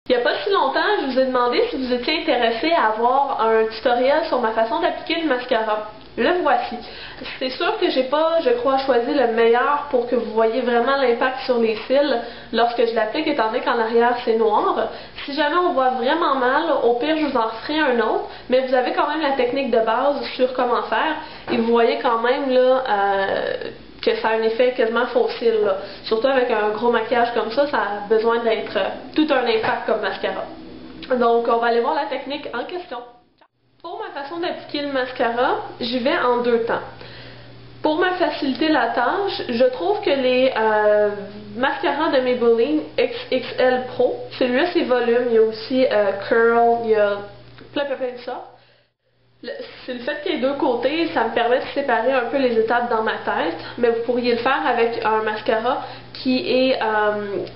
Il n'y a pas si longtemps, je vous ai demandé si vous étiez intéressé à avoir un tutoriel sur ma façon d'appliquer le mascara. Le voici. C'est sûr que j'ai pas, je crois, choisi le meilleur pour que vous voyez vraiment l'impact sur les cils lorsque je l'applique, étant donné qu'en arrière c'est noir. Si jamais on voit vraiment mal, au pire je vous en referai un autre, mais vous avez quand même la technique de base sur comment faire, et vous voyez quand même là que ça a un effet quasiment faux cils. Surtout avec un gros maquillage comme ça a besoin d'être tout un impact comme mascara. Donc on va aller voir la technique en question. Pour ma façon d'appliquer le mascara, j'y vais en deux temps. Pour me faciliter la tâche, je trouve que les mascaras de Maybelline XXL Pro, celui-là c'est volume, il y a aussi curl, il y a plein de sortes. C'est le fait qu'il y ait deux côtés, ça me permet de séparer un peu les étapes dans ma tête, mais vous pourriez le faire avec un mascara qui est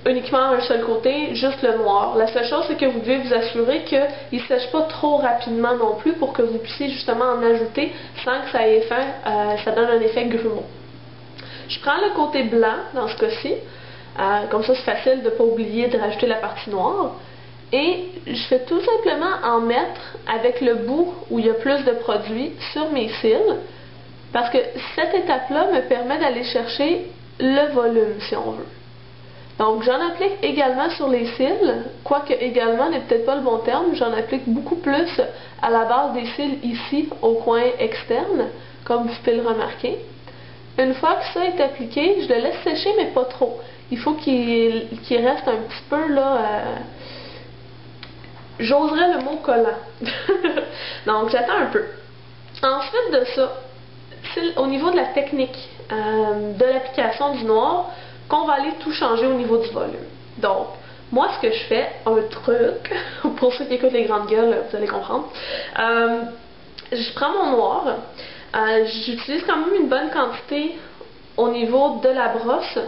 uniquement un seul côté, juste le noir. La seule chose, c'est que vous devez vous assurer qu'il ne sèche pas trop rapidement non plus pour que vous puissiez justement en ajouter sans que ça ait effet, ça donne un effet grumeau. Je prends le côté blanc dans ce cas-ci, comme ça c'est facile de ne pas oublier de rajouter la partie noire. Et je fais tout simplement en mettre avec le bout où il y a plus de produit sur mes cils, parce que cette étape-là me permet d'aller chercher le volume, si on veut. Donc j'en applique également sur les cils, quoique également n'est peut-être pas le bon terme, j'en applique beaucoup plus à la base des cils ici, au coin externe, comme vous pouvez le remarquer. Une fois que ça est appliqué, je le laisse sécher, mais pas trop. Il faut qu'il reste un petit peu là... J'oserais le mot collant. Donc j'attends un peu. Ensuite de ça, c'est au niveau de la technique de l'application du noir qu'on va aller tout changer au niveau du volume. Donc, moi ce que je fais, un truc, pour ceux qui écoutent les grandes gueules, vous allez comprendre, je prends mon noir, j'utilise quand même une bonne quantité au niveau de la brosse,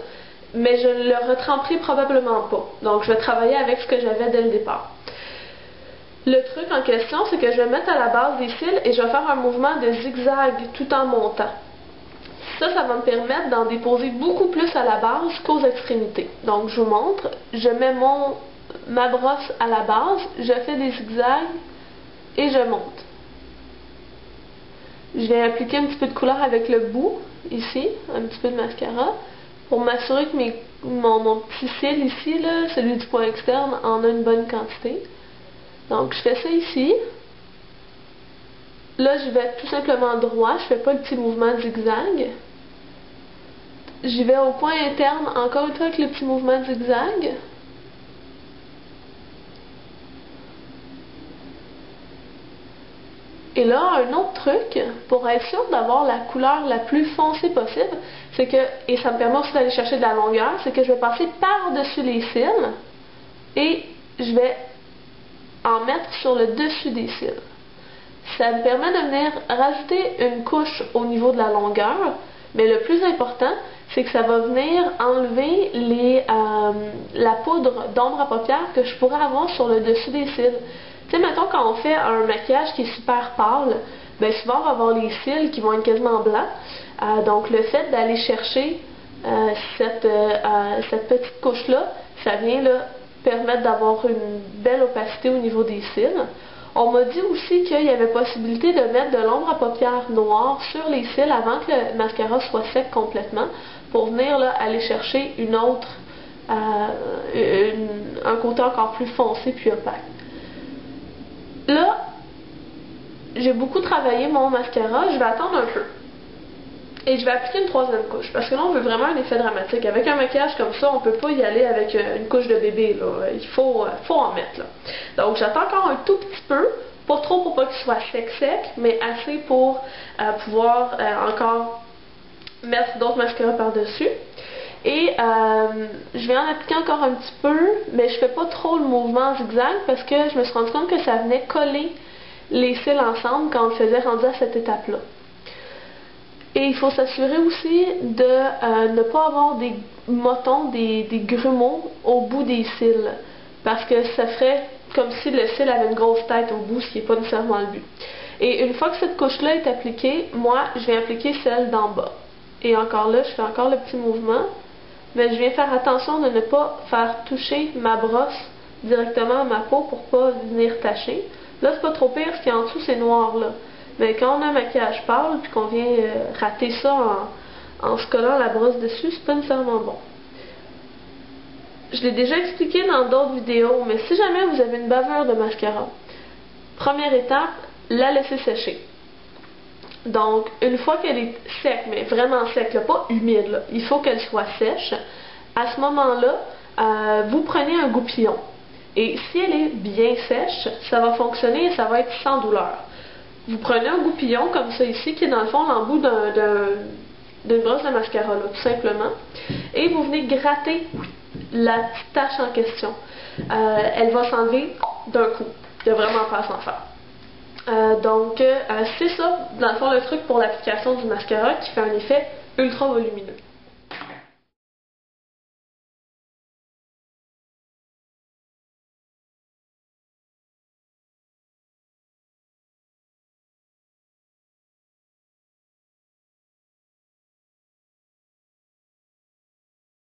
mais je ne le retremperai probablement pas. Donc je vais travailler avec ce que j'avais dès le départ. Le truc en question, c'est que je vais mettre à la base des cils et je vais faire un mouvement de zigzag tout en montant. Ça va me permettre d'en déposer beaucoup plus à la base qu'aux extrémités. Donc je vous montre, je mets ma brosse à la base, je fais des zigzags et je monte. Je vais appliquer un petit peu de couleur avec le bout, ici, un petit peu de mascara, pour m'assurer que mon petit cil ici, là, celui du point externe, en a une bonne quantité. Donc, je fais ça ici. Là, je vais tout simplement droit. Je fais pas le petit mouvement zigzag. J'y vais au coin interne, encore une fois avec le petit mouvement zigzag. Et là, un autre truc, pour être sûr d'avoir la couleur la plus foncée possible, c'est que, et ça me permet aussi d'aller chercher de la longueur, c'est que je vais passer par-dessus les cils et je vais en mettre sur le dessus des cils. Ça me permet de venir rajouter une couche au niveau de la longueur, mais le plus important, c'est que ça va venir enlever la poudre d'ombre à paupières que je pourrais avoir sur le dessus des cils. Tu sais, mettons quand on fait un maquillage qui est super pâle, bien souvent on va avoir les cils qui vont être quasiment blancs. Donc le fait d'aller chercher cette petite couche-là, ça vient là permettre d'avoir une belle opacité au niveau des cils. On m'a dit aussi qu'il y avait possibilité de mettre de l'ombre à paupières noire sur les cils avant que le mascara soit sec complètement pour venir là, aller chercher une autre, un côté encore plus foncé puis opaque. Là, j'ai beaucoup travaillé mon mascara, je vais attendre un peu. Et je vais appliquer une troisième couche, parce que là on veut vraiment un effet dramatique. Avec un maquillage comme ça, on peut pas y aller avec une couche de bébé, là. Il faut en mettre, là. Donc j'attends encore un tout petit peu, pas trop pour pas qu'il soit sec, mais assez pour pouvoir encore mettre d'autres mascaras par-dessus. Et je vais en appliquer encore un petit peu, mais je fais pas trop le mouvement zigzag, parce que je me suis rendu compte que ça venait coller les cils ensemble quand on le faisait rendu à cette étape-là. Et il faut s'assurer aussi de ne pas avoir des motons, des grumeaux au bout des cils. Parce que ça ferait comme si le cil avait une grosse tête au bout, ce qui n'est pas nécessairement le but. Et une fois que cette couche-là est appliquée, moi, je vais appliquer celle d'en bas. Et encore là, je fais encore le petit mouvement. Mais je viens faire attention de ne pas faire toucher ma brosse directement à ma peau pour pas venir tacher. Là, c'est pas trop pire, ce qui est en dessous, c'est noir, là. Mais quand on a un maquillage pâle, puis qu'on vient rater ça en se collant la brosse dessus, c'est pas nécessairement bon. Je l'ai déjà expliqué dans d'autres vidéos, mais si jamais vous avez une bavure de mascara, première étape, la laisser sécher. Donc, une fois qu'elle est sec, mais vraiment sec, là, pas humide, là, il faut qu'elle soit sèche. À ce moment-là, vous prenez un goupillon. Et si elle est bien sèche, ça va fonctionner et ça va être sans douleur. Vous prenez un goupillon comme ça ici, qui est dans le fond l'embout d'une brosse de mascara, là, tout simplement. Et vous venez gratter la petite tache en question. Elle va s'enlever d'un coup. Il n'y a vraiment pas à s'en faire. Donc, c'est ça, dans le fond, le truc pour l'application du mascara qui fait un effet ultra volumineux.